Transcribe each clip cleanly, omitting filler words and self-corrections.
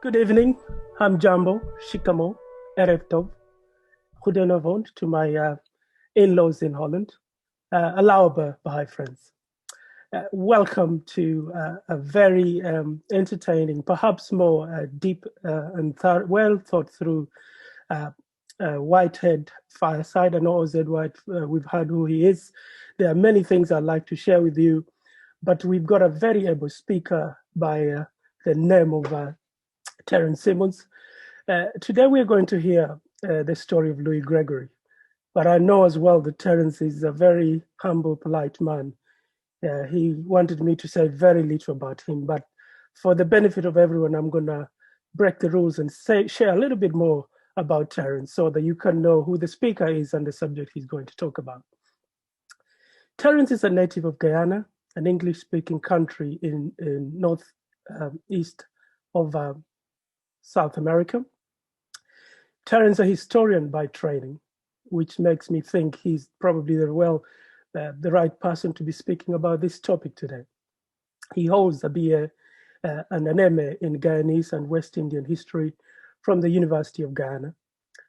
Good evening. I'm Jambo, Shikamo, Erev Tov. Goedenavond to my in-laws in Holland. Alauba, Baha'i friends. Welcome to a very entertaining, perhaps more deep and well thought through Whitehead Fireside. I know Oz White, we've heard who he is. There are many things I'd like to share with you, but we've got a very able speaker by the name of Terence Simmons. Today we're going to hear the story of Louis Gregory, but I know as well that Terence is a very humble, polite man. He wanted me to say very little about him, but for the benefit of everyone, I'm going to break the rules and share a little bit more about Terence so that you can know who the speaker is and the subject he's going to talk about. Terence is a native of Guyana, an English-speaking country in northeast of South America. Terence is a historian by training, which makes me think he's probably the right person to be speaking about this topic today. He holds a BA and an MA in Guyanese and West Indian history from the University of Guyana,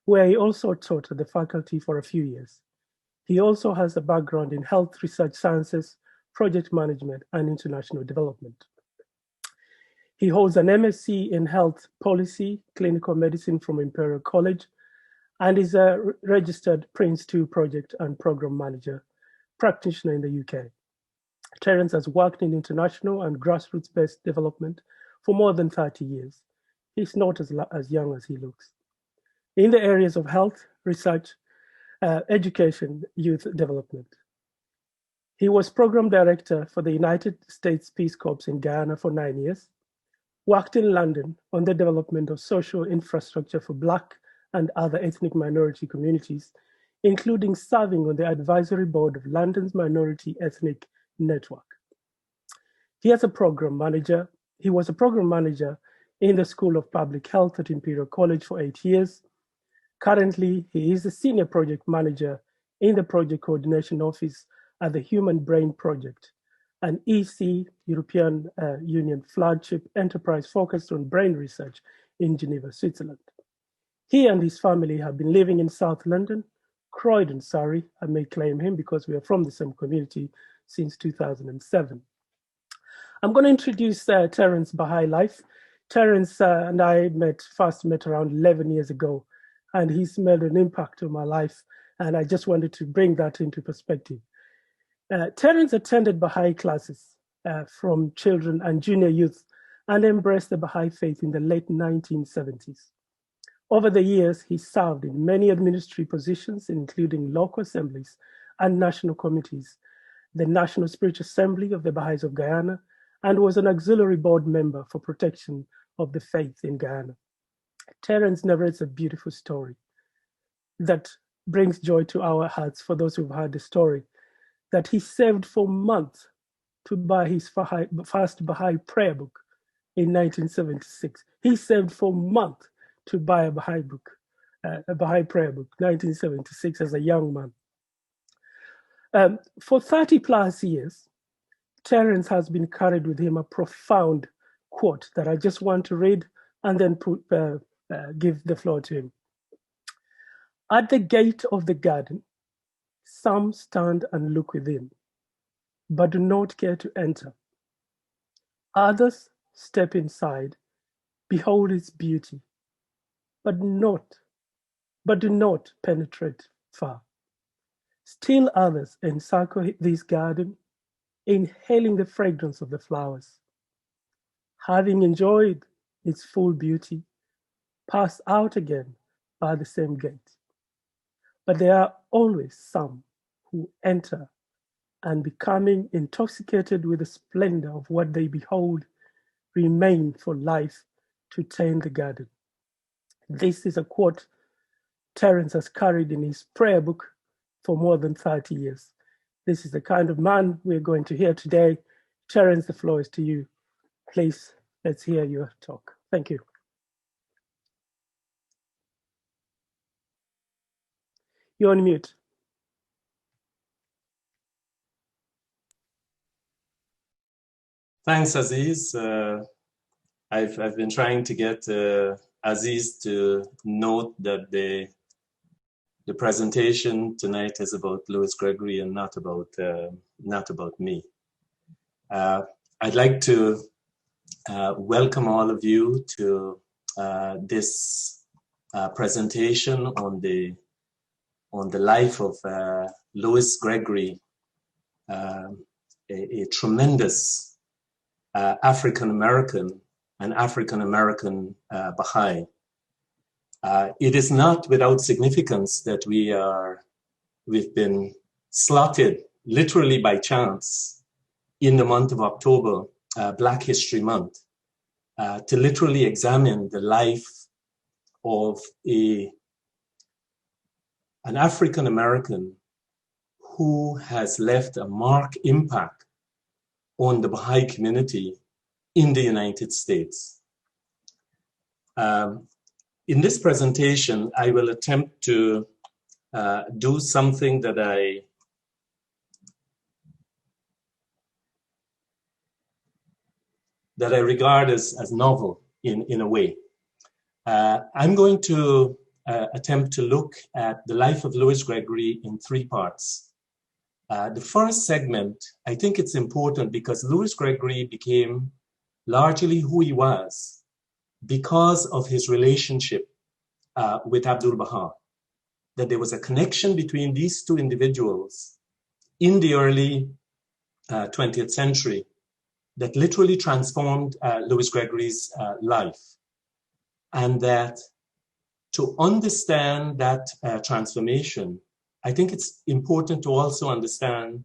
where he also taught at the faculty for a few years. He also has a background in health research sciences, project management, and international development. He holds an MSc in health policy, clinical medicine from Imperial College, and is a registered Prince 2 project and program manager practitioner in the UK. Terence has worked in international and grassroots-based development for more than 30 years. He's not as young as he looks. In the areas of health, research, education, youth development. He was program director for the United States Peace Corps in Guyana for 9 years, worked in London on the development of social infrastructure for Black and other ethnic minority communities, including serving on the advisory board of London's Minority Ethnic Network. He was a program manager in the School of Public Health at Imperial College for 8 years. Currently, he is a senior project manager in the Project Coordination Office at the Human Brain Project, an EC, European Union flagship enterprise focused on brain research in Geneva, Switzerland. He and his family have been living in South London, Croydon, Surrey. I may claim him because we are from the same community since 2007. I'm going to introduce Terence Baha'i life. Terence and I first met around 11 years ago, and he's made an impact on my life, and I just wanted to bring that into perspective. Terence attended Baha'i classes from children and junior youth and embraced the Baha'i Faith in the late 1970s. Over the years, he served in many administrative positions, including local assemblies and national committees, the National Spiritual Assembly of the Baha'is of Guyana, and was an auxiliary board member for protection of the faith in Guyana. Terence narrates a beautiful story that brings joy to our hearts for those who've heard the story, that he saved for months to buy his first Baha'i prayer book in 1976. He saved for months to buy a Baha'i book, a Baha'i prayer book, 1976, as a young man. For 30 plus years, Terence has been carried with him a profound quote that I just want to read and then give the floor to him. At the gate of the garden, some stand and look within, but do not care to enter. Others step inside, behold its beauty, but do not penetrate far. Still others encircle this garden, inhaling the fragrance of the flowers. Having enjoyed its full beauty, pass out again by the same gate. But there are always some who enter and, becoming intoxicated with the splendor of what they behold, remain for life to tend the garden. This is a quote Terence has carried in his prayer book for more than 30 years. This is the kind of man we're going to hear today. Terence, the floor is to you. Please, let's hear your talk. Thank you. You're on mute. Thanks, Aziz. I've been trying to get Aziz to note that the presentation tonight is about Louis Gregory and not about me. I'd like to welcome all of you to this presentation on the life of Louis Gregory, a tremendous African-American Baha'i. It is not without significance that we've been slotted literally by chance in the month of October, Black History Month, to literally examine the life of an African American who has left a marked impact on the Baha'i community in the United States. In this presentation, I will attempt to do something that I regard as novel in a way. I'm going to attempt to look at the life of Louis Gregory in three parts. The first segment, I think it's important because Louis Gregory became largely who he was because of his relationship with Abdu'l Baha. That there was a connection between these two individuals in the early 20th century that literally transformed Louis Gregory's life. And that to understand that transformation, I think it's important to also understand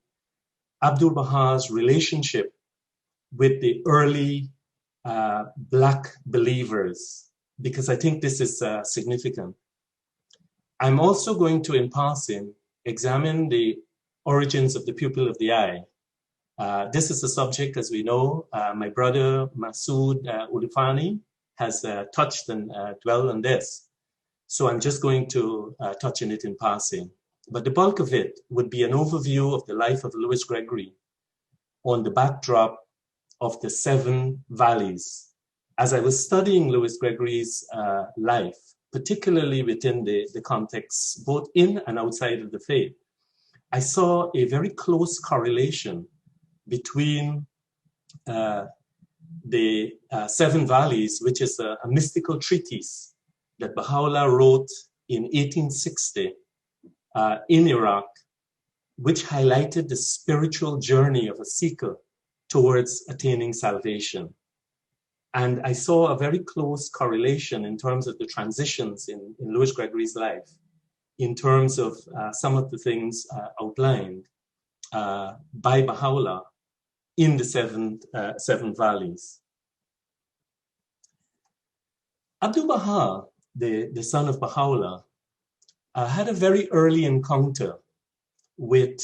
Abdu'l Baha's relationship with the early Black believers, because I think this is significant. I'm also going to, in passing, examine the origins of the pupil of the eye. This is a subject, as we know, my brother Masood Ulufani has touched and dwelled on this. So I'm just going to touch on it in passing. But the bulk of it would be an overview of the life of Louis Gregory on the backdrop of the 7 valleys. As I was studying Louis Gregory's life, particularly within the context, both in and outside of the faith, I saw a very close correlation between the 7 valleys, which is a mystical treatise that Baha'u'llah wrote in 1860 in Iraq, which highlighted the spiritual journey of a seeker towards attaining salvation. And I saw a very close correlation in terms of the transitions in Louis Gregory's life, in terms of some of the things outlined by Baha'u'llah in the 7 valleys. Abdu'l Baha, the son of Baha'u'llah, had a very early encounter with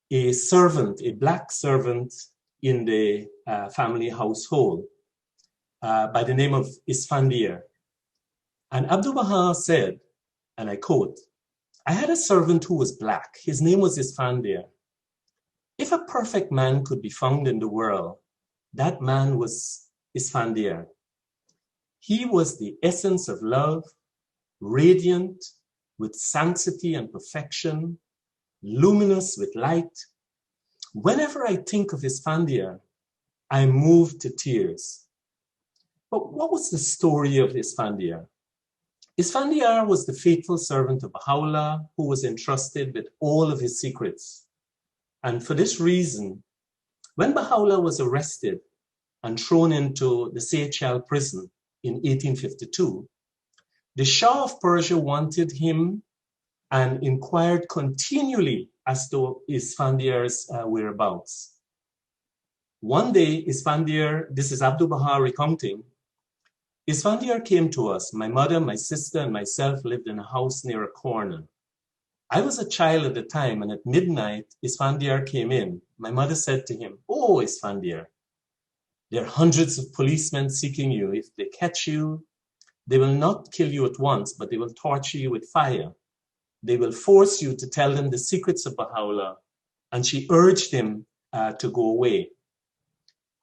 a servant, a Black servant in the family household by the name of Isfandiar. And Abdu'l Baha said, and I quote, "I had a servant who was Black. His name was Isfandiar. If a perfect man could be found in the world, that man was Isfandiar. He was the essence of love, radiant with sanctity and perfection, luminous with light. Whenever I think of Isfandiar, I am moved to tears." But what was the story of Isfandiar? Isfandiar was the faithful servant of Baha'u'llah who was entrusted with all of his secrets. And for this reason, when Baha'u'llah was arrested and thrown into the Seychelles prison in 1852, the Shah of Persia wanted him and inquired continually as to Isfandiar's whereabouts. One day, Isfandiar, this is Abdu'l Baha recounting, Isfandiar came to us. My mother, my sister, and myself lived in a house near a corner. I was a child at the time, and at midnight, Isfandiar came in. My mother said to him, "Oh, Isfandiar, there are hundreds of policemen seeking you. If they catch you, they will not kill you at once, but they will torture you with fire. They will force you to tell them the secrets of Baha'u'llah." And she urged him to go away.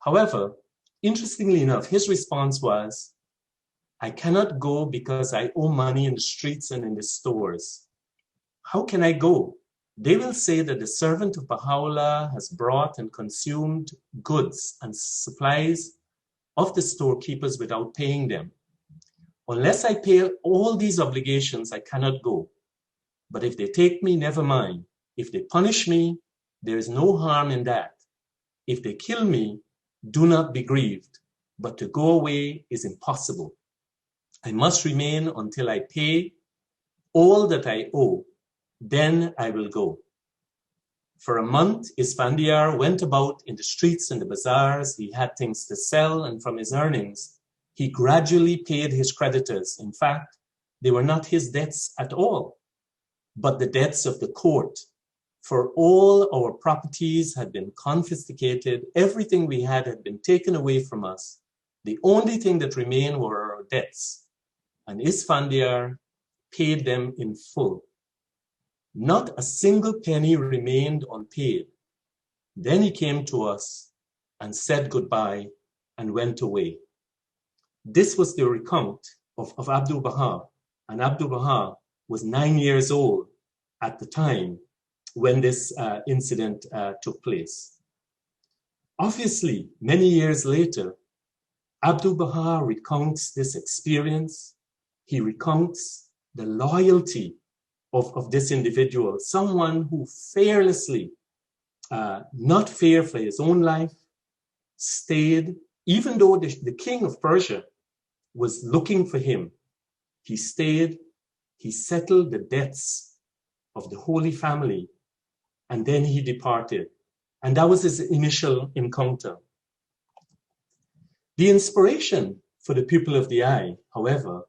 However, interestingly enough, his response was, I cannot go because I owe money in the streets and in the stores. How can I go? They will say that the servant of Baha'u'llah has brought and consumed goods and supplies of the storekeepers without paying them. Unless I pay all these obligations, I cannot go. But if they take me, never mind. If they punish me, there is no harm in that. If they kill me, do not be grieved. But to go away is impossible. I must remain until I pay all that I owe. Then I will go. For a month, Isfandiar went about in the streets and the bazaars. He had things to sell, and from his earnings, he gradually paid his creditors. In fact, they were not his debts at all, but the debts of the court. For all our properties had been confiscated. Everything we had been taken away from us. The only thing that remained were our debts. And Isfandiar paid them in full. Not a single penny remained unpaid. Then he came to us and said goodbye and went away. This was the recount of Abdu'l Baha. And Abdu'l Baha was 9 years old at the time when this incident took place. Obviously, many years later, Abdu'l Baha recounts this experience. He recounts the loyalty of this individual, someone who fearlessly, not fear for his own life, stayed, even though the king of Persia was looking for him, he stayed, he settled the debts of the Holy Family, and then he departed. And that was his initial encounter. The inspiration for the Pupil of the Eye, however,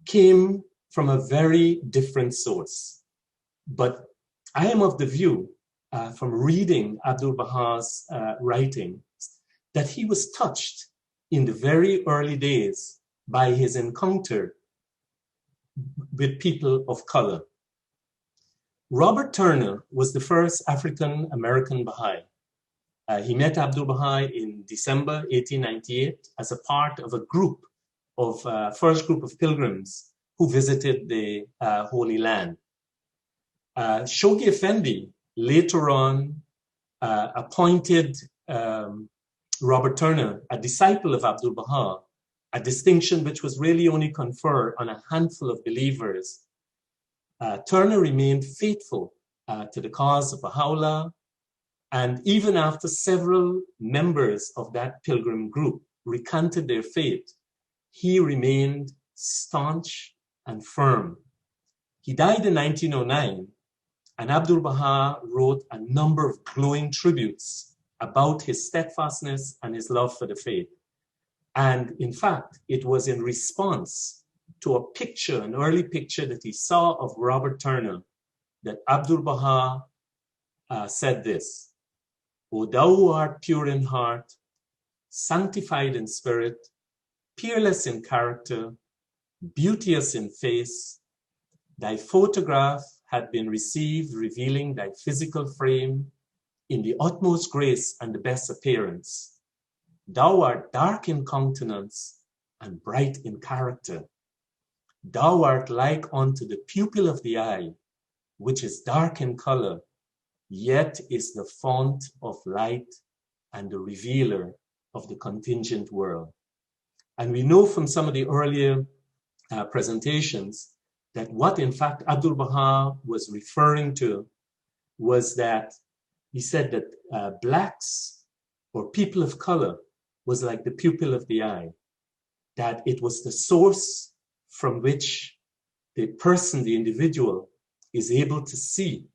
came from a very different source. But I am of the view, from reading Abdu'l Baha's writing, that he was touched in the very early days by his encounter with people of color. Robert Turner was the first African-American Baha'i. He met Abdu'l Baha in December 1898 as a part of a group of, first group of pilgrims who visited the Holy Land. Shoghi Effendi later on appointed Robert Turner a disciple of Abdu'l Baha, a distinction which was really only conferred on a handful of believers. Turner remained faithful to the cause of Baha'u'llah, and even after several members of that pilgrim group recanted their faith, he remained staunch and firm. He died in 1909, and Abdu'l Baha wrote a number of glowing tributes about his steadfastness and his love for the faith. And in fact, it was in response to a picture, an early picture that he saw of Robert Turner, that Abdu'l Baha said this: O thou who art pure in heart, sanctified in spirit, peerless in character, beauteous in face, thy photograph had been received revealing thy physical frame in the utmost grace and the best appearance. Thou art dark in countenance and bright in character. Thou art like unto the pupil of the eye, which is dark in color, yet is the fount of light and the revealer of the contingent world. And we know from some of the earlier presentations that what in fact Abdu'l Baha was referring to was that he said that blacks or people of color was like the pupil of the eye, that it was the source from which the person, the individual, is able to see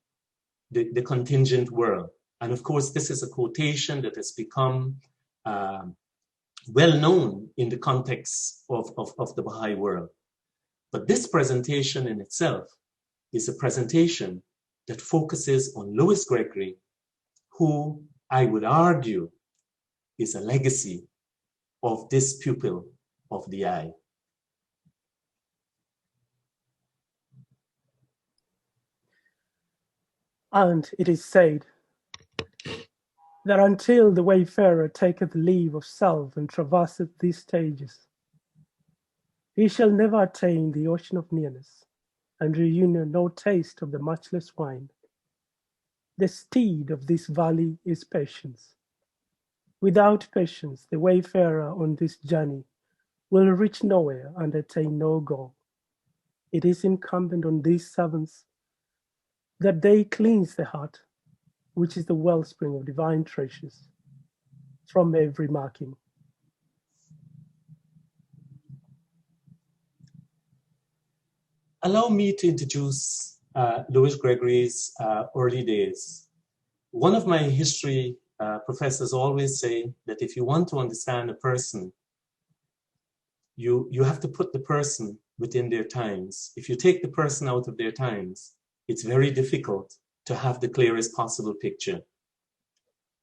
the contingent world. And of course, this is a quotation that has become well known in the context of the Baha'i world. But this presentation in itself is a presentation that focuses on Louis Gregory, who I would argue is a legacy of this pupil of the eye. And it is said that until the wayfarer taketh leave of self and traverseth these stages, he shall never attain the ocean of nearness, and reunion no taste of the matchless wine. The steed of this valley is patience. Without patience, the wayfarer on this journey will reach nowhere and attain no goal. It is incumbent on these servants that they cleanse the heart, which is the wellspring of divine treasures, from every marking. Allow me to introduce Louis Gregory's early days. One of my history professors always say that if you want to understand a person, you have to put the person within their times. If you take the person out of their times, it's very difficult to have the clearest possible picture.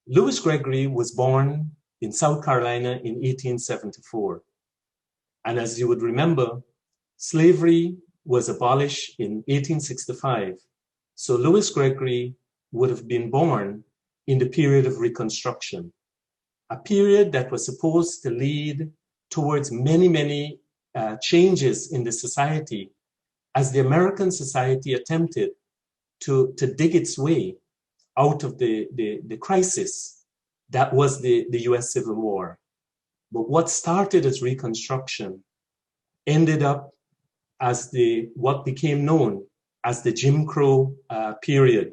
Louis Gregory was born in South Carolina in 1874. And as you would remember, slavery was abolished in 1865. So Louis Gregory would have been born in the period of Reconstruction, a period that was supposed to lead towards many, many changes in the society as the American society attempted to dig its way out of the crisis that was the US Civil War. But what started as Reconstruction ended up as what became known as the Jim Crow period,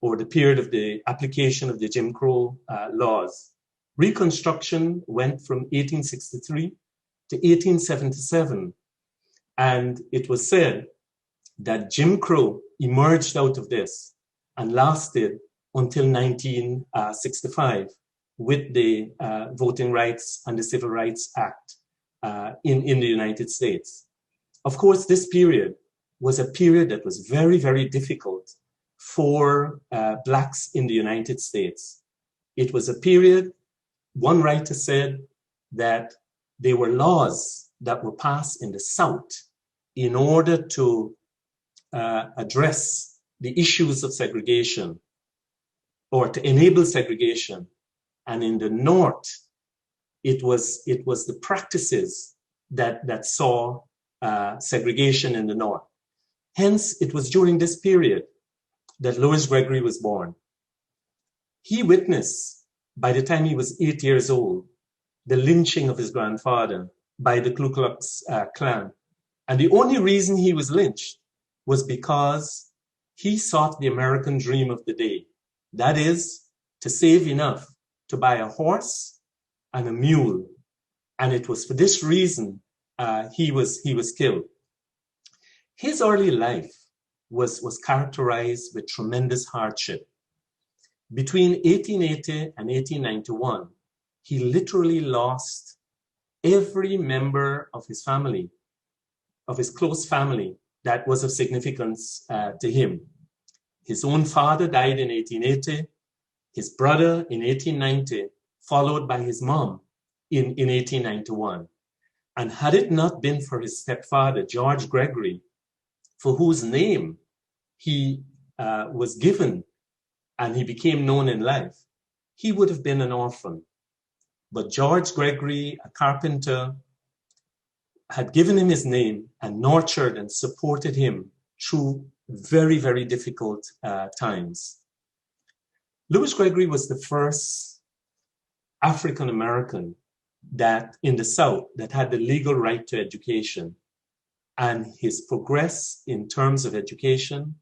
or the period of the application of the Jim Crow laws. Reconstruction went from 1863 to 1877, and it was said that Jim Crow emerged out of this and lasted until 1965 with the Voting Rights and the Civil Rights Act in the United States. Of course, this period was a period that was very, very difficult for Blacks in the United States. It was a period, one writer said, that there were laws that were passed in the South in order to address the issues of segregation or to enable segregation. And in the North, it was the practices that saw segregation in the North. Hence, it was during this period that Louis Gregory was born. He witnessed, by the time he was 8 years old, the lynching of his grandfather by the Ku Klux Klan. And the only reason he was lynched was because he sought the American dream of the day. That is, to save enough to buy a horse and a mule. And it was for this reason he was killed. His early life was characterized with tremendous hardship. Between 1880 and 1891, he literally lost every member of his family, of his close family, that was of significance to him. His own father died in 1880, his brother in 1890, followed by his mom in 1891. And had it not been for his stepfather, George Gregory, for whose name he was given and he became known in life, he would have been an orphan. But George Gregory, a carpenter, had given him his name and nurtured and supported him through very, very difficult times. Louis Gregory was the first African American that in the South that had the legal right to education. And his progress in terms of education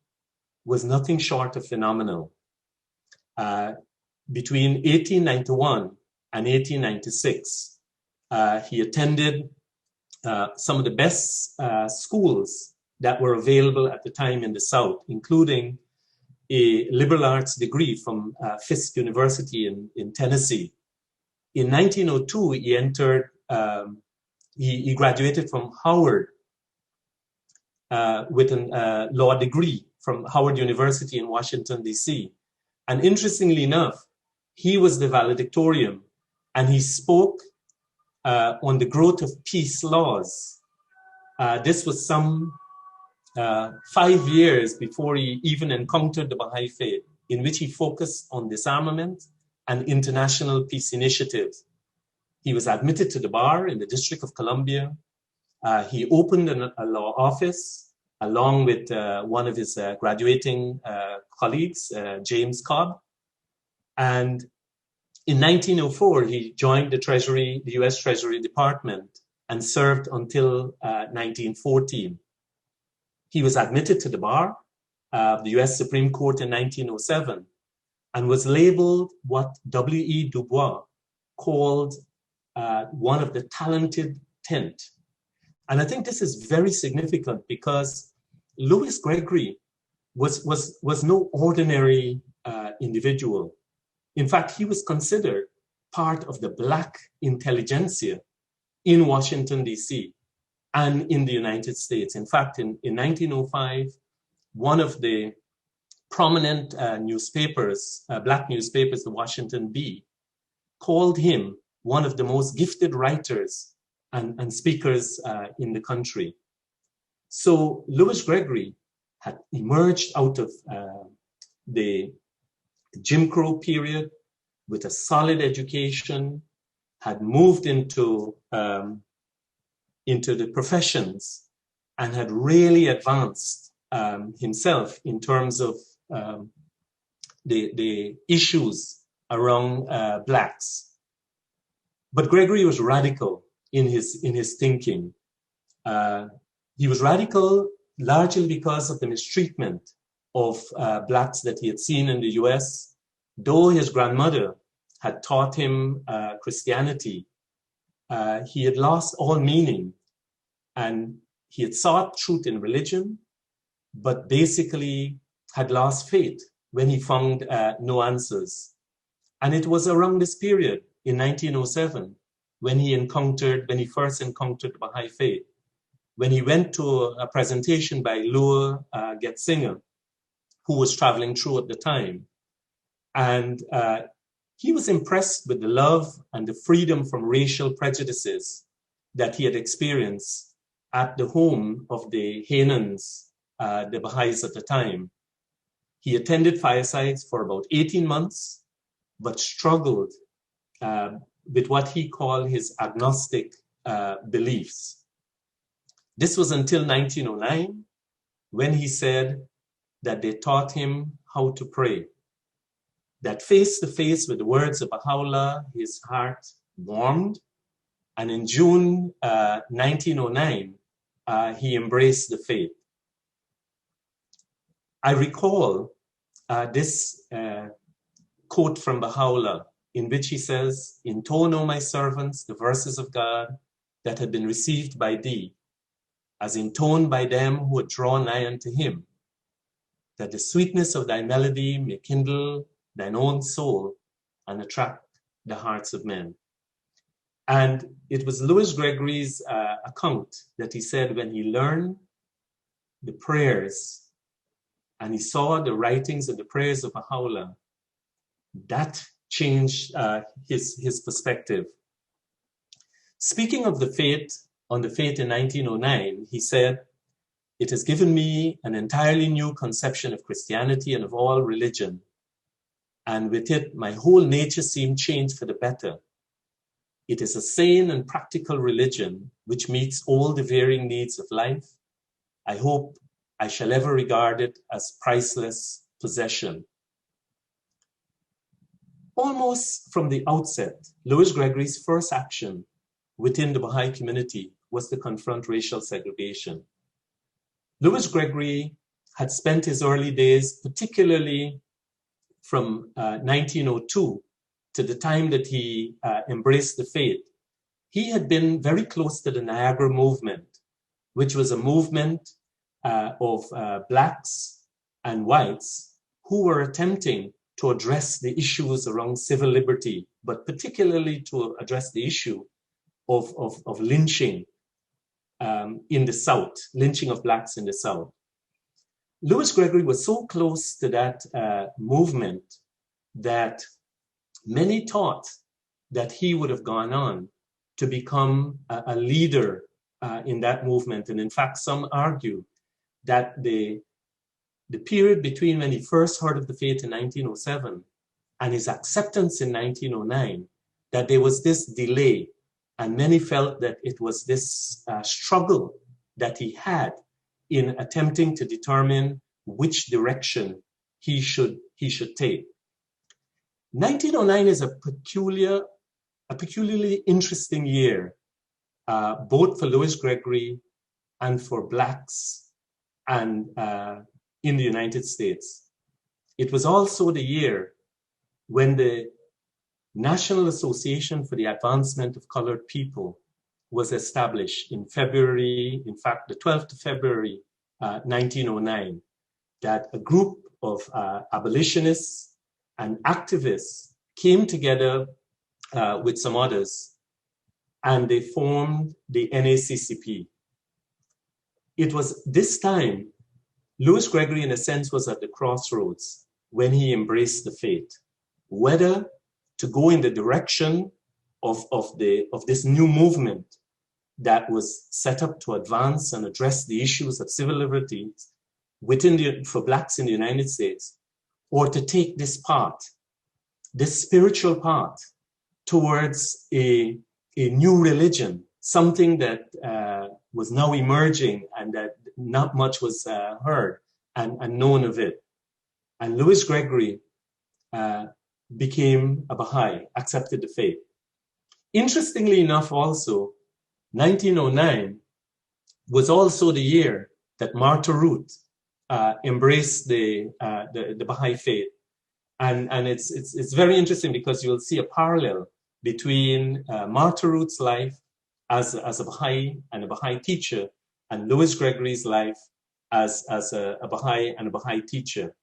was nothing short of phenomenal. Between 1891 and 1896, he attended some of the best schools that were available at the time in the South, including a liberal arts degree from Fisk University in Tennessee. In 1902, he entered, he graduated from Howard with a law degree from Howard University in Washington, D.C. And interestingly enough, he was the valedictorian, and he spoke on the growth of peace laws. This was some 5 years before he even encountered the Baha'i Faith, in which he focused on disarmament and international peace initiatives. He was admitted to the bar in the District of Columbia. He opened a law office along with one of his graduating colleagues, James Cobb. And in 1904, he joined the US Treasury Department, and served until 1914. He was admitted to the bar of the US Supreme Court in 1907 and was labeled what W.E. Du Bois called one of the talented 10th. And I think this is very significant because Louis Gregory was no ordinary individual. In fact, he was considered part of the Black intelligentsia in Washington, D.C. and in the United States. In fact, in 1905, one of the prominent newspapers, Black newspapers, the Washington Bee, called him one of the most gifted writers and speakers in the country. So Louis Gregory had emerged out of the Jim Crow period with a solid education, had moved into the professions, and had really advanced himself in terms of the issues around Blacks. But Gregory was radical in his thinking. He was radical largely because of the mistreatment of Blacks that he had seen in the US. Though his grandmother had taught him Christianity, he had lost all meaning, and he had sought truth in religion, but basically had lost faith when he found no answers. And it was around this period in 1907 when he first encountered the Baha'i Faith, when he went to a presentation by Lua Getzinger, who was traveling through at the time. And he was impressed with the love and the freedom from racial prejudices that he had experienced at the home of the Hainans, the Baha'is at the time. He attended Firesides for about 18 months, but struggled with what he called his agnostic beliefs. This was until 1909, when he said that they taught him how to pray, that face to face with the words of Baha'u'llah, his heart warmed. And in June 1909, he embraced the faith. I recall this quote from Baha'u'llah, in which he says, "Intone, O my servants, the verses of God that had been received by thee, as intoned by them who had drawn nigh unto him, that the sweetness of thy melody may kindle thine own soul and attract the hearts of men." And it was Louis Gregory's account that he said when he learned the prayers and he saw the writings of the prayers of Baha'u'llah, that changed his perspective. Speaking of the faith, on the faith in 1909, he said, "It has given me an entirely new conception of Christianity and of all religion. And with it, my whole nature seemed changed for the better. It is a sane and practical religion which meets all the varying needs of life. I hope I shall ever regard it as priceless possession." Almost from the outset, Louis Gregory's first action within the Baha'i community was to confront racial segregation. Louis Gregory had spent his early days, particularly from 1902 to the time that he embraced the faith. He had been very close to the Niagara movement, which was a movement of Blacks and whites who were attempting to address the issues around civil liberty, but particularly to address the issue of lynching in the South, lynching of Blacks in the South. Louis Gregory was so close to that movement that many thought that he would have gone on to become a leader in that movement. And in fact, some argue that the period between when he first heard of the faith in 1907 and his acceptance in 1909 that there was this delay, and many felt that it was this struggle that he had in attempting to determine which direction he should take. 1909 is a peculiarly interesting year, both for Louis Gregory and for Blacks and in the United States. It was also the year when the National Association for the Advancement of Colored People was established in February, in fact, the 12th of February, 1909, that a group of abolitionists and activists came together with some others, and they formed the NACCP. It was this time, Louis Gregory, in a sense, was at the crossroads when he embraced the faith, whether to go in the direction of this new movement that was set up to advance and address the issues of civil liberties for Blacks in the United States, or to take this path, this spiritual path, towards a new religion, something that was now emerging and that not much was heard and known of it. And Louis Gregory became a Baha'i, accepted the faith. Interestingly enough, also, 1909 was also the year that Martha Root embraced the Baha'i Faith. And it's very interesting because you'll see a parallel between Martha Root's life as a Baha'i and a Baha'i teacher, and Louis Gregory's life as a Baha'i and a Baha'i teacher.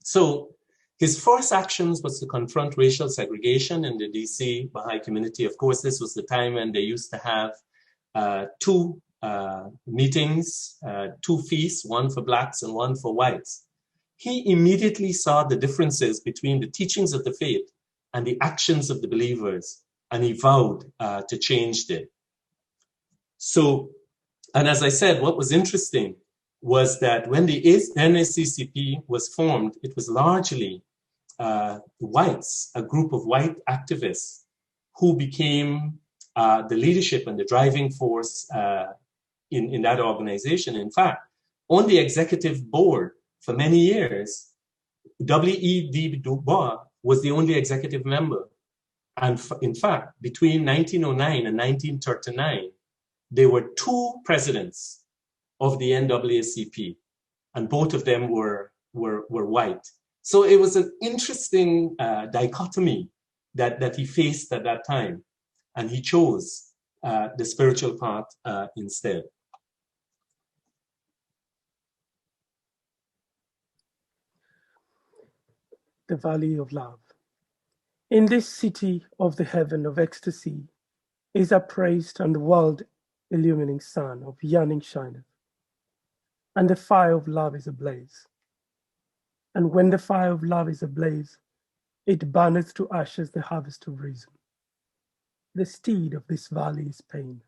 So his first actions was to confront racial segregation in the DC Baha'i community. Of course, this was the time when they used to have two meetings, two feasts, one for Blacks and one for whites. He immediately saw the differences between the teachings of the faith and the actions of the believers, and he vowed to change them. So, and as I said, what was interesting was that when the NACCP was formed, it was largely whites, a group of white activists who became the leadership and the driving force in that organization. In fact, on the executive board for many years, W.E.B. Du Bois was the only executive member. And in fact, between 1909 and 1939, there were two presidents of the NAACP, and both of them were white. So it was an interesting dichotomy that he faced at that time, and he chose the spiritual path instead. The Valley of Love. In this city of the heaven of ecstasy is upraised and the world illumining sun of yearning shineth, and the fire of love is ablaze. And when the fire of love is ablaze, it burneth to ashes the harvest of reason. The steed of this valley is pain,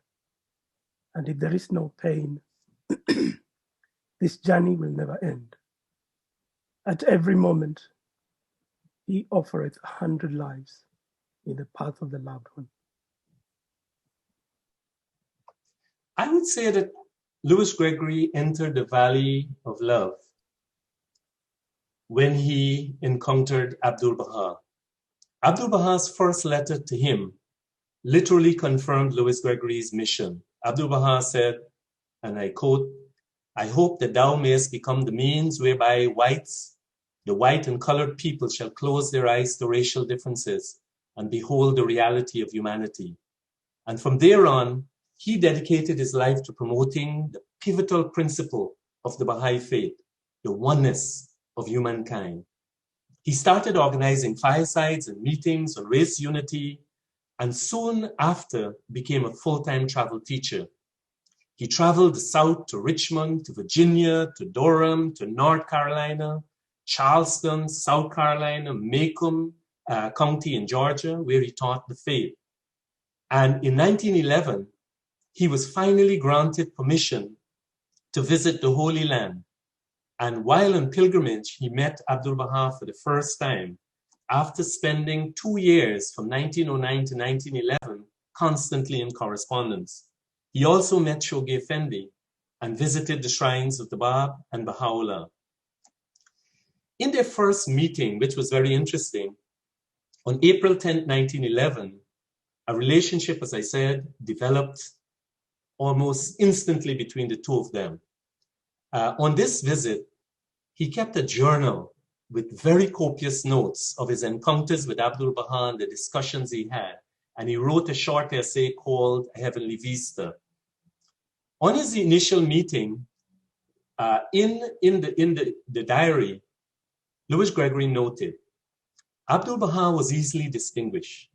and if there is no pain, this journey will never end. At every moment, he offereth 100 lives in the path of the loved one. I would say that Louis Gregory entered the Valley of Love when he encountered Abdu'l Baha. Abdu'l Baha's first letter to him literally confirmed Louis Gregory's mission. Abdu'l Baha said, and I quote, "I hope that thou mayest become the means whereby the white and colored people shall close their eyes to racial differences and behold the reality of humanity." And from there on, he dedicated his life to promoting the pivotal principle of the Baha'i Faith, the oneness of humankind. He started organizing firesides and meetings on race unity, and soon after became a full-time travel teacher. He traveled south to Richmond, to Virginia, to Durham, to North Carolina, Charleston, South Carolina, Macomb County in Georgia, where he taught the faith. And in 1911, he was finally granted permission to visit the Holy Land. And while on pilgrimage, he met Abdu'l Baha for the first time. after spending 2 years from 1909 to 1911 constantly in correspondence. He also met Shoghi Effendi and visited the shrines of the Bab and Baha'u'llah. In their first meeting, which was very interesting, on April 10, 1911, a relationship, as I said, developed almost instantly between the two of them. On this visit, he kept a journal with very copious notes of his encounters with Abdu'l Baha and the discussions he had, and he wrote a short essay called Heavenly Vista. On his initial meeting, in the diary, Louis Gregory noted, Abdu'l Baha was easily distinguished.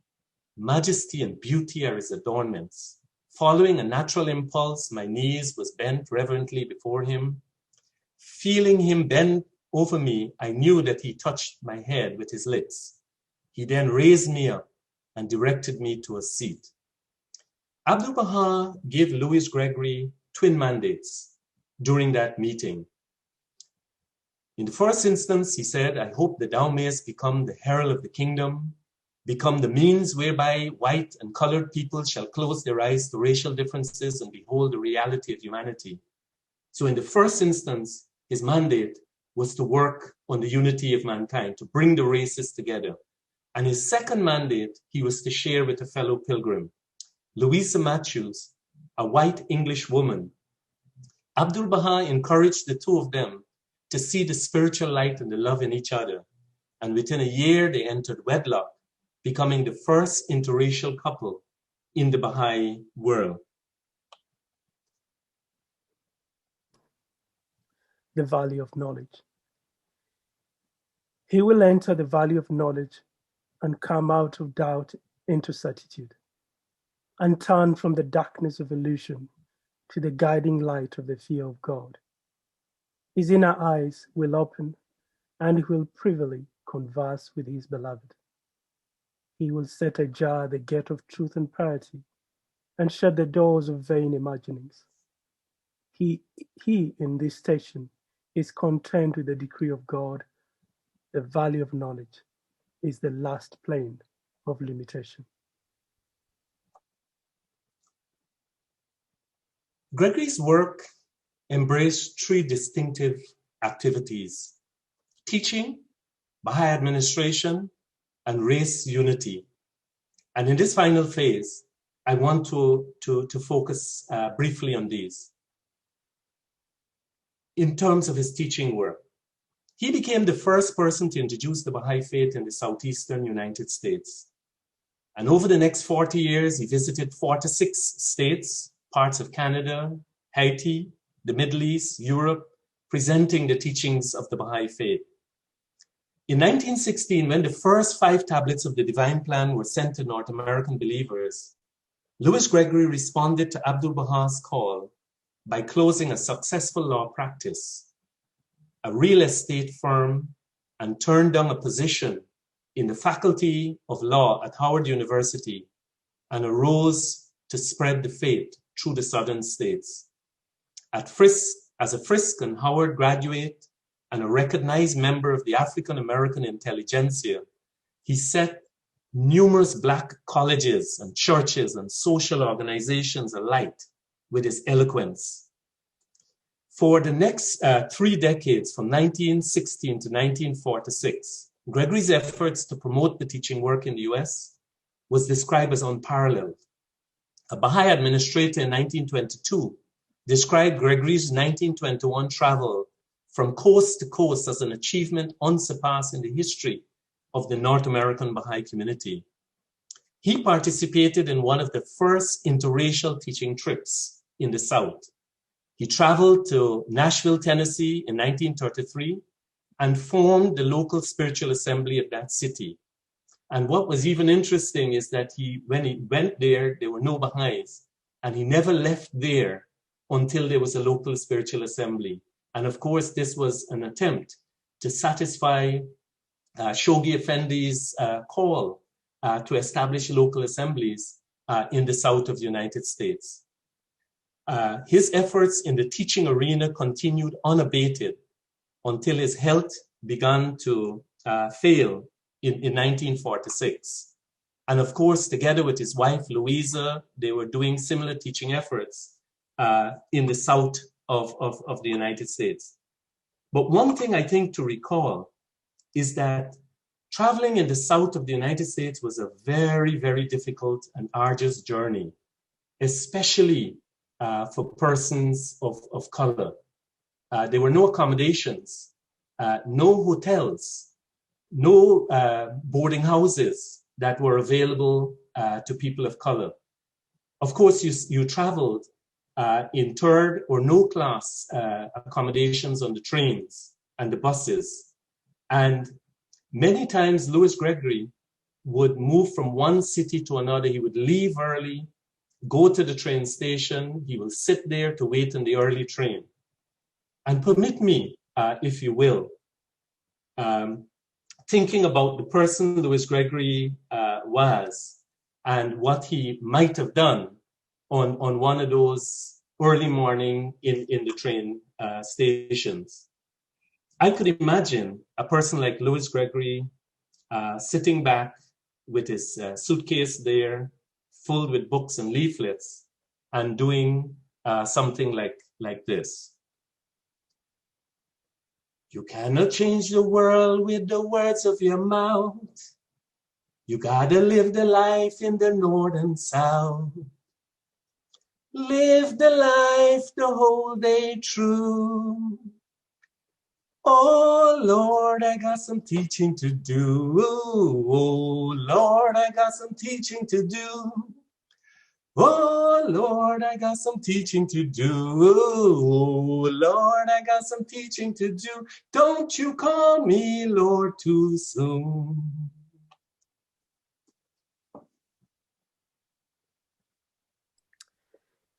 Majesty and beauty are his adornments. Following a natural impulse, my knees was bent reverently before him. Feeling him bend over me, I knew that he touched my head with his lips. He then raised me up and directed me to a seat. Abdu'l Baha gave Louis Gregory twin mandates during that meeting. In the first instance, he said, I hope that thou mayest become the herald of the kingdom, become the means whereby white and colored people shall close their eyes to racial differences and behold the reality of humanity. So in the first instance, his mandate was to work on the unity of mankind, to bring the races together. And his second mandate, he was to share with a fellow pilgrim, Louisa Matthews, a white English woman. Abdu'l Baha encouraged the two of them to see the spiritual light and the love in each other. And within a year, they entered wedlock, becoming the first interracial couple in the Baha'i world. The valley of knowledge. He will enter the valley of knowledge and come out of doubt into certitude, and turn from the darkness of illusion to the guiding light of the fear of God. His inner eyes will open, and he will privily converse with his beloved. He will set ajar the gate of truth and piety, and shut the doors of vain imaginings. He in this station is content with the decree of God. The valley of knowledge is the last plane of limitation. Gregory's work embraced three distinctive activities: teaching, Baha'i administration, and race unity. And in this final phase, I want to focus briefly on these. In terms of his teaching work, he became the first person to introduce the Baha'i Faith in the southeastern United States. And over the next 40 years, he visited 46 states, parts of Canada, Haiti, the Middle East, Europe, presenting the teachings of the Baha'i Faith. In 1916, when the first 5 tablets of the Divine Plan were sent to North American believers, Louis Gregory responded to Abdu'l Baha's call by closing a successful law practice, a real estate firm, and turned down a position in the Faculty of Law at Howard University, and arose to spread the faith through the southern states. As a Frisk and Howard graduate and a recognized member of the African American intelligentsia, he set numerous Black colleges and churches and social organizations alight with his eloquence. For the next 3 decades, from 1916 to 1946, Gregory's efforts to promote the teaching work in the US was described as unparalleled. A Baha'i administrator in 1922 described Gregory's 1921 travel from coast to coast as an achievement unsurpassed in the history of the North American Baha'i community. He participated in one of the first interracial teaching trips in the South. He traveled to Nashville, Tennessee in 1933 and formed the local spiritual assembly of that city. And what was even interesting is that when he went there were no Baha'is, and he never left there until there was a local spiritual assembly. And of course, this was an attempt to satisfy Shoghi Effendi's call to establish local assemblies in the south of the United States. His efforts in the teaching arena continued unabated until his health began to fail in 1946. And of course, together with his wife, Louisa, they were doing similar teaching efforts in the south of the United States. But one thing I think to recall is that traveling in the south of the United States was a very, very difficult and arduous journey, especially for persons of color. There were no accommodations, no hotels, no boarding houses that were available to people of color. Of course, you traveled in third or no class accommodations on the trains and the buses. And many times Louis Gregory would move from one city to another. He would leave early, go to the train station. He will sit there to wait in the early train. And permit me, if you will, thinking about the person Louis Gregory was and what he might have done on one of those early morning in the train stations. I could imagine a person like Louis Gregory sitting back with his suitcase there, filled with books and leaflets, and doing something like this. You cannot change the world with the words of your mouth. You gotta live the life in the north and south. Live the life the whole day through. Oh Lord, I got some teaching to do. Oh Lord, I got some teaching to do. Oh Lord, I got some teaching to do. Oh Lord, I got some teaching to do. Don't you call me Lord too soon.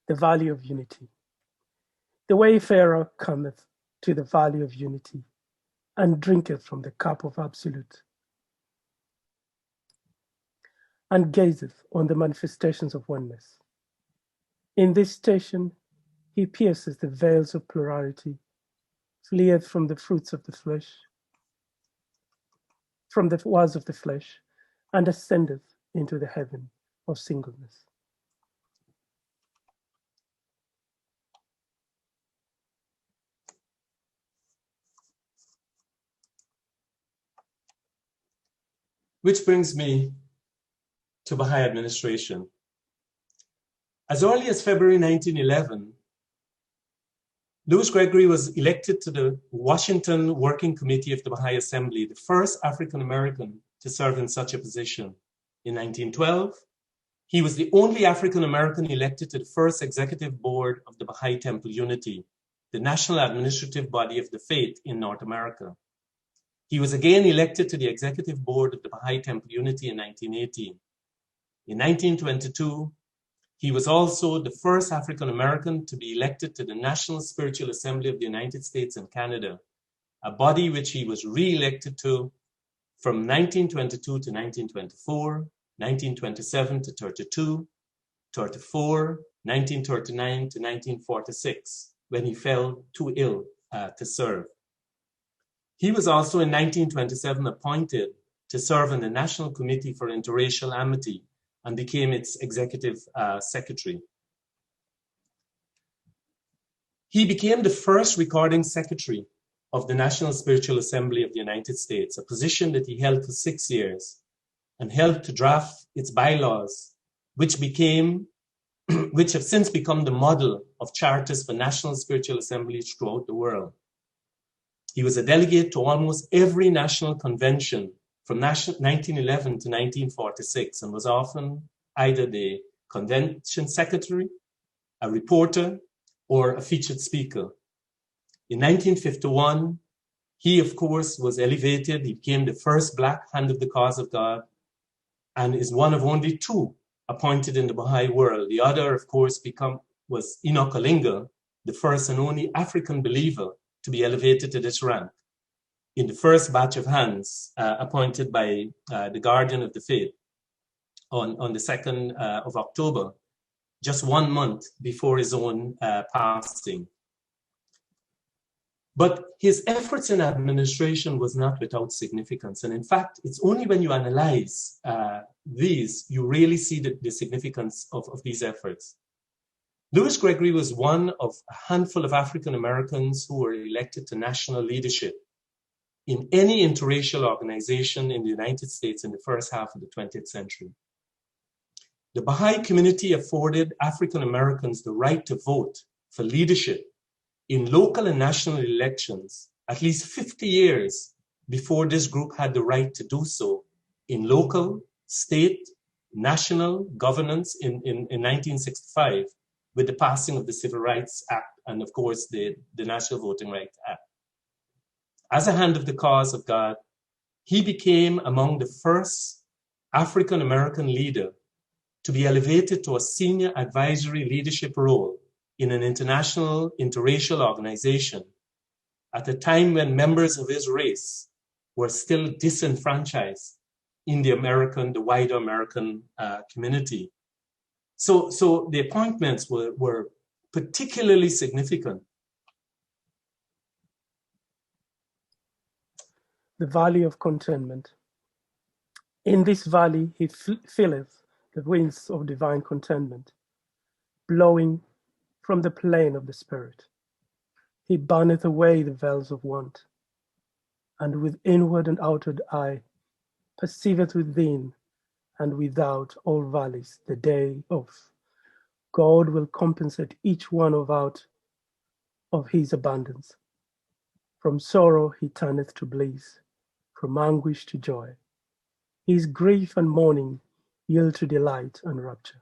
The value of unity. The wayfarer cometh to the valley of unity, and drinketh from the cup of absolute, and gazeth on the manifestations of oneness. In this station, he pierces the veils of plurality, fleeth from the fruits of the flesh, from the words of the flesh, and ascendeth into the heaven of singleness. Which brings me to Baha'i Administration. As early as February 1911, Louis Gregory was elected to the Washington Working Committee of the Baha'i Assembly, the first African-American to serve in such a position. In 1912, he was the only African-American elected to the first executive board of the Baha'i Temple Unity, the national administrative body of the faith in North America. He was again elected to the executive board of the Baha'i Temple Unity in 1918. In 1922, he was also the first African-American to be elected to the National Spiritual Assembly of the United States and Canada, a body which he was re-elected to from 1922 to 1924, 1927 to 32, 34, 1939 to 1946, when he fell too ill to serve. He was also in 1927 appointed to serve on the National Committee for Interracial Amity and became its executive secretary. He became the first recording secretary of the National Spiritual Assembly of the United States, a position that he held for 6 years, and helped to draft its bylaws, which have since become the model of charters for national spiritual assemblies throughout the world. He was a delegate to almost every national convention from 1911 to 1946 and was often either the convention secretary, a reporter, or a featured speaker. In 1951, he, of course, was elevated. He became the first Black hand of the cause of God and is one of only 2 appointed in the Baha'i world. The other, of course, was Enoch Olinga, the first and only African believer to be elevated to this rank in the first batch of hands appointed by the Guardian of the Faith on the 2nd of October, just 1 month before his own passing. But his efforts in administration was not without significance. And in fact, it's only when you analyze these, you really see the significance of these efforts. Louis Gregory was one of a handful of African Americans who were elected to national leadership in any interracial organization in the United States in the first half of the 20th century. The Baha'i community afforded African Americans the right to vote for leadership in local and national elections at least 50 years before this group had the right to do so in local, state, national governance in 1965 with the passing of the Civil Rights Act and, of course, the National Voting Rights Act. As a hand of the cause of God, he became among the first African-American leader to be elevated to a senior advisory leadership role in an international interracial organization at a time when members of his race were still disenfranchised in the wider American community. So the appointments were particularly significant. The valley of contentment. In this valley he filleth the winds of divine contentment, blowing from the plain of the Spirit. He burneth away the veils of want, and with inward and outward eye perceiveth within and without all valleys the day of. God will compensate each one out of his abundance. From sorrow he turneth to bliss, from anguish to joy. His grief and mourning yield to delight and rapture.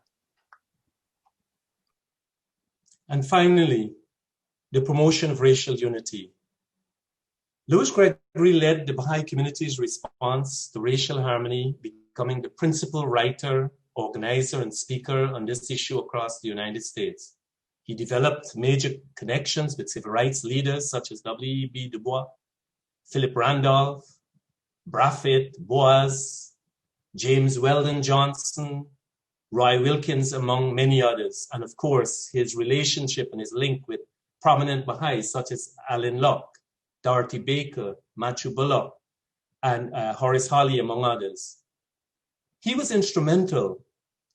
And finally, the promotion of racial unity. Louis Gregory led the Baha'i community's response to racial harmony, becoming the principal writer, organizer, and speaker on this issue across the United States. He developed major connections with civil rights leaders such as W.E.B. Du Bois, Philip Randolph, Braffett, Boas, James Weldon Johnson, Roy Wilkins, among many others. And of course, his relationship and his link with prominent Baha'is such as Alan Locke, Dorothy Baker, Matthew Bullock, and Horace Holly, among others. He was instrumental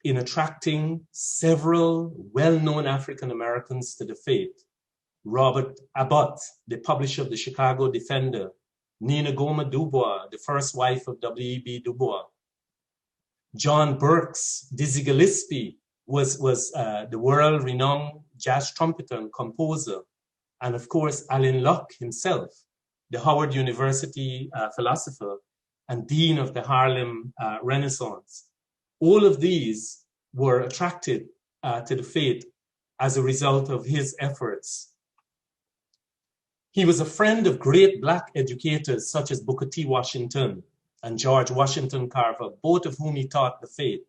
in attracting several well-known African Americans to the faith. Robert Abbott, the publisher of the Chicago Defender, Nina Goma Dubois, the first wife of W.E.B. Du Bois. John Burks, Dizzy Gillespie, was the world-renowned jazz trumpeter and composer. And of course, Alan Locke himself, the Howard University philosopher and dean of the Harlem Renaissance. All of these were attracted to the faith as a result of his efforts. He was a friend of great Black educators such as Booker T. Washington and George Washington Carver, both of whom he taught the faith.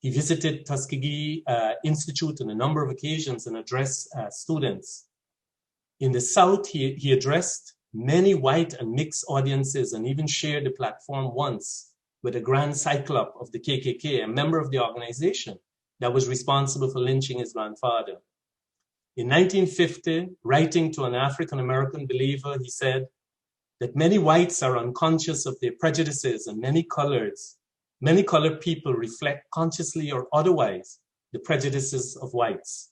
He visited Tuskegee Institute on a number of occasions and addressed students. In the South, he addressed many white and mixed audiences and even shared the platform once with a Grand Cyclop of the KKK, a member of the organization that was responsible for lynching his grandfather. In 1950, writing to an African-American believer, he said that many whites are unconscious of their prejudices and many colored people reflect consciously or otherwise the prejudices of whites.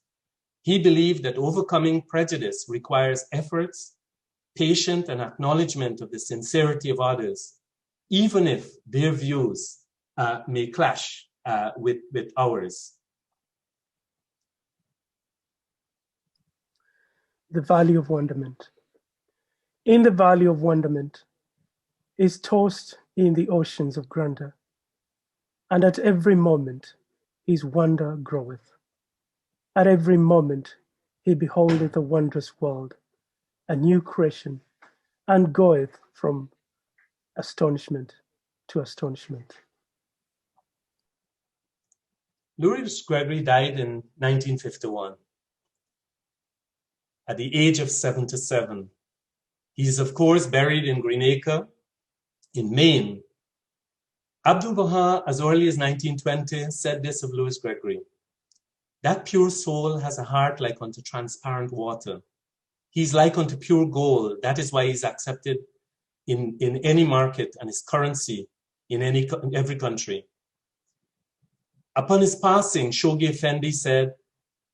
He believed that overcoming prejudice requires efforts, patience, and acknowledgement of the sincerity of others, even if their views may clash with ours. The Valley of Wonderment. In the Valley of Wonderment is tossed in the oceans of grandeur, and at every moment his wonder groweth. At every moment he beholdeth a wondrous world, a new creation, and goeth from astonishment to astonishment. Louis Gregory died in 1951 at the age of 77. He is, of course, buried in Greenacre in Maine. Abdu'l Baha, as early as 1920, said this of Louis Gregory: "That pure soul has a heart like unto transparent water. He's like unto pure gold. That is why he's accepted in any market and his currency in every country. Upon his passing, Shoghi Effendi said,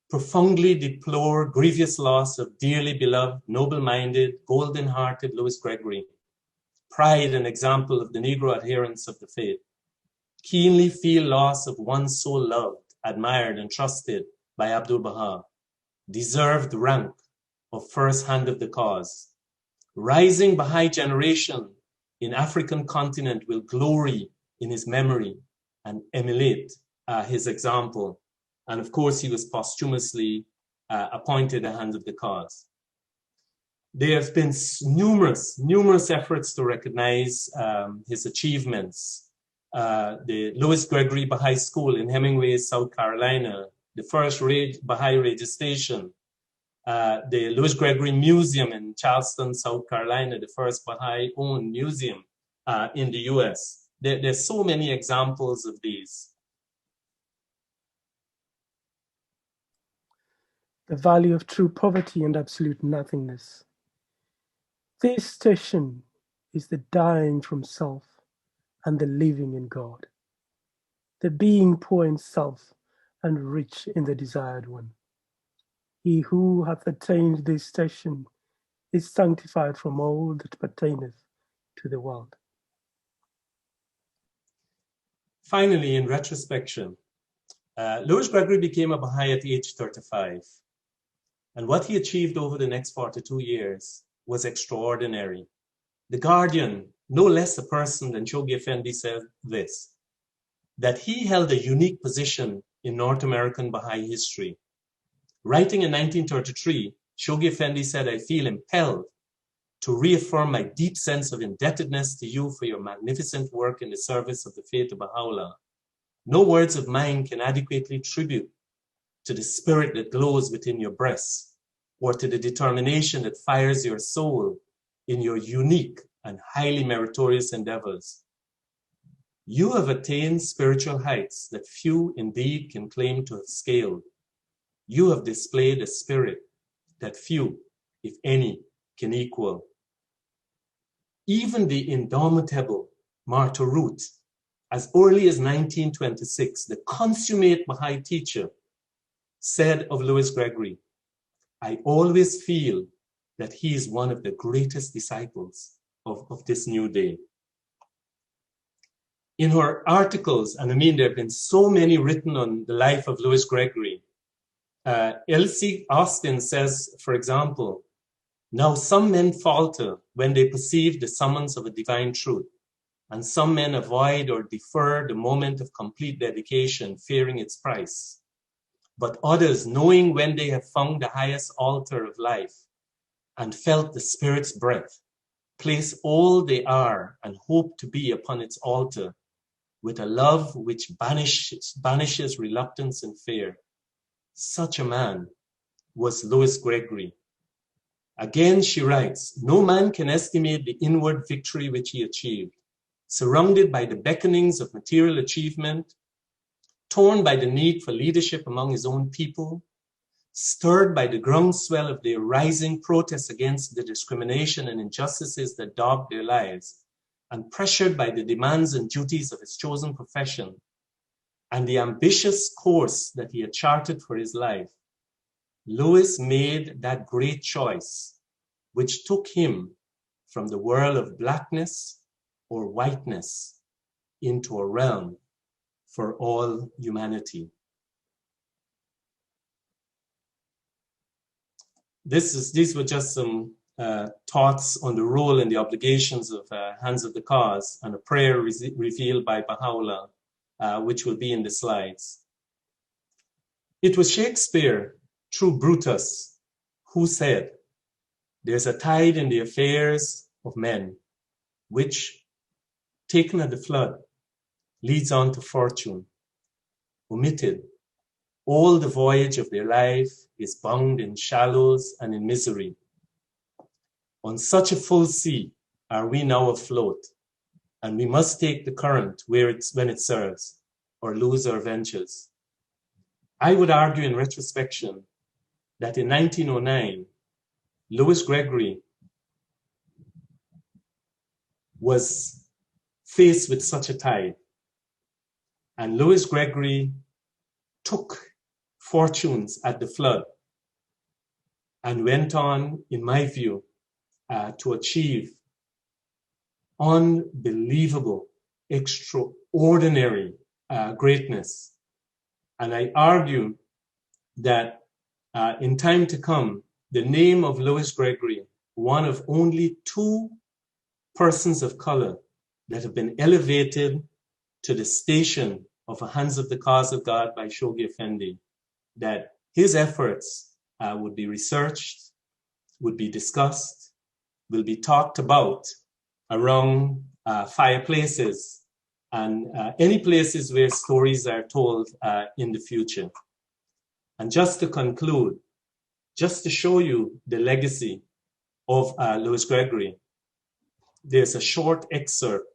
profoundly deplore grievous loss of dearly beloved, noble-minded, golden-hearted Louis Gregory, pride and example of the Negro adherents of the faith. Keenly feel loss of one so loved, admired, and trusted by Abdu'l Baha, deserved rank of first hand of the cause. Rising Baha'i generation in African continent will glory in his memory and emulate his example. And of course, he was posthumously appointed a hand of the cause. There have been numerous efforts to recognize his achievements. The Louis Gregory Baha'i School in Hemingway, South Carolina, the first Baha'i radio station, the Louis Gregory Museum in Charleston, South Carolina, the first Baha'i-owned museum in the US. There's so many examples of these. The value of true poverty and absolute nothingness. This station is the dying from self and the living in God, the being poor in self and rich in the desired one. He who hath attained this station is sanctified from all that pertaineth to the world. Finally, in retrospection, Louis Gregory became a Baha'i at age 35. And what he achieved over the next 42 years was extraordinary. The Guardian, no less a person than Shoghi Effendi, said this, that he held a unique position in North American Baha'i history. Writing in 1933, Shoghi Effendi said, I feel impelled to reaffirm my deep sense of indebtedness to you for your magnificent work in the service of the faith of Baha'u'llah. No words of mine can adequately tribute to the spirit that glows within your breasts, or to the determination that fires your soul in your unique and highly meritorious endeavors. You have attained spiritual heights that few indeed can claim to have scaled. You have displayed a spirit that few, if any, can equal. Even the indomitable Martha Root, as early as 1926, the consummate Baha'i teacher, said of Louis Gregory, I always feel that he is one of the greatest disciples of this new day. In her articles, and I mean, there have been so many written on the life of Louis Gregory, Elsie Austin says, for example, now some men falter when they perceive the summons of a divine truth, and some men avoid or defer the moment of complete dedication, fearing its price. But others, knowing when they have found the highest altar of life and felt the Spirit's breath, place all they are and hope to be upon its altar with a love which banishes reluctance and fear. Such a man was Louis Gregory. Again, she writes, no man can estimate the inward victory which he achieved, surrounded by the beckonings of material achievement, torn by the need for leadership among his own people, stirred by the groundswell of their rising protests against the discrimination and injustices that dogged their lives, and pressured by the demands and duties of his chosen profession, and the ambitious course that he had charted for his life, Louis made that great choice, which took him from the world of blackness or whiteness into a realm for all humanity. These were just some thoughts on the role and the obligations of Hands of the Cause, and a prayer revealed by Baha'u'llah, which will be in the slides. It was Shakespeare, through Brutus, who said, there's a tide in the affairs of men, which, taken at the flood, leads on to fortune. Omitted, all the voyage of their life is bound in shallows and in misery. On such a full sea are we now afloat, and we must take the current when it serves, or lose our ventures. I would argue in retrospection that in 1909, Louis Gregory was faced with such a tide. And Louis Gregory took fortunes at the flood and went on, in my view, to achieve unbelievable, extraordinary greatness. And I argue that in time to come, the name of Louis Gregory, one of only 2 persons of color that have been elevated to the station of a Hands of the Cause of God by Shoghi Effendi, that his efforts would be researched, would be discussed, will be talked about around fireplaces and any places where stories are told in the future. And just to conclude, just to show you the legacy of Louis Gregory, there's a short excerpt.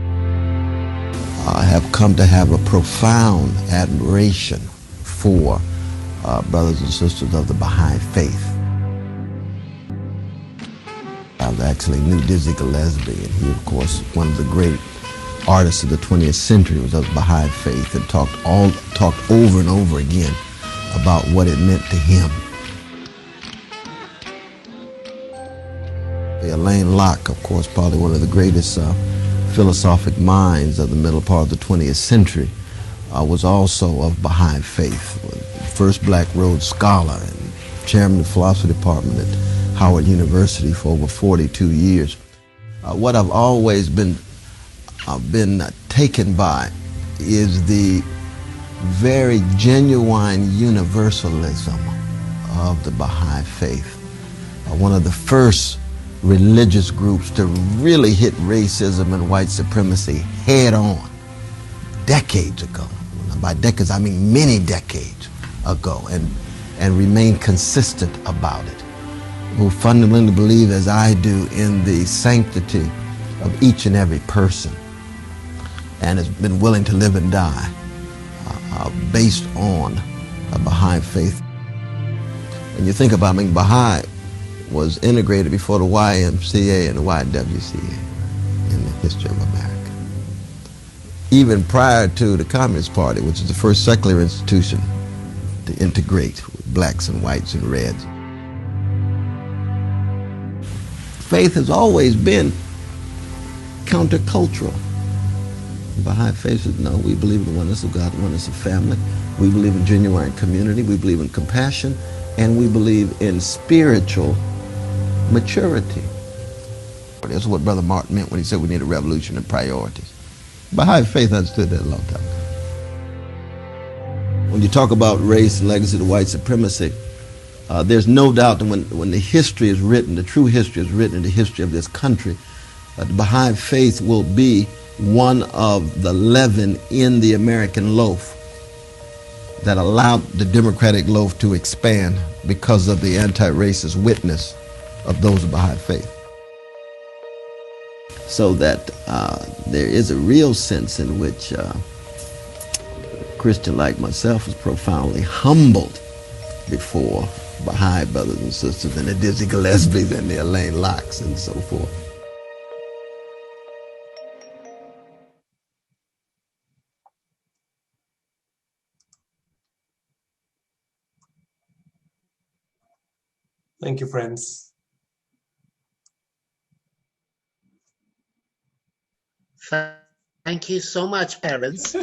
I have come to have a profound admiration for brothers and sisters of the Baha'i Faith. I actually knew Dizzy Gillespie, and he, of course, one of the great artists of the 20th century, was of Baha'i Faith, and talked over and over again about what it meant to him. Alain Locke, of course, probably one of the greatest philosophic minds of the middle part of the 20th century, was also of Baha'i Faith. First Black Rhodes Scholar and chairman of the philosophy department at Howard University for over 42 years. What I've always been taken by is the very genuine universalism of the Baha'i Faith. One of the first religious groups to really hit racism and white supremacy head on decades ago. By decades, I mean many decades ago, and remain consistent about it. Who fundamentally believe, as I do, in the sanctity of each and every person, and has been willing to live and die based on a Baha'i faith. When you think about it, I mean, Baha'i was integrated before the YMCA and the YWCA in the history of America. Even prior to the Communist Party, which is the first secular institution to integrate blacks and whites and reds. Faith has always been countercultural. The Baha'i Faith says, no, we believe in the oneness of God, the oneness of family. We believe in genuine community. We believe in compassion. And we believe in spiritual maturity. That's what Brother Martin meant when he said we need a revolution in priorities. Baha'i Faith understood that a long time ago. When you talk about race and legacy to white supremacy, there's no doubt that when the history is written, the true history is written in the history of this country, the Baha'i Faith will be one of the leaven in the American loaf that allowed the democratic loaf to expand because of the anti-racist witness of those of Baha'i Faith. So that there is a real sense in which a Christian like myself was profoundly humbled before Baha'i brothers and sisters and the Dizzy Gillespies and the Alain Locks and so forth. Thank you, friends. Thank you so much, parents.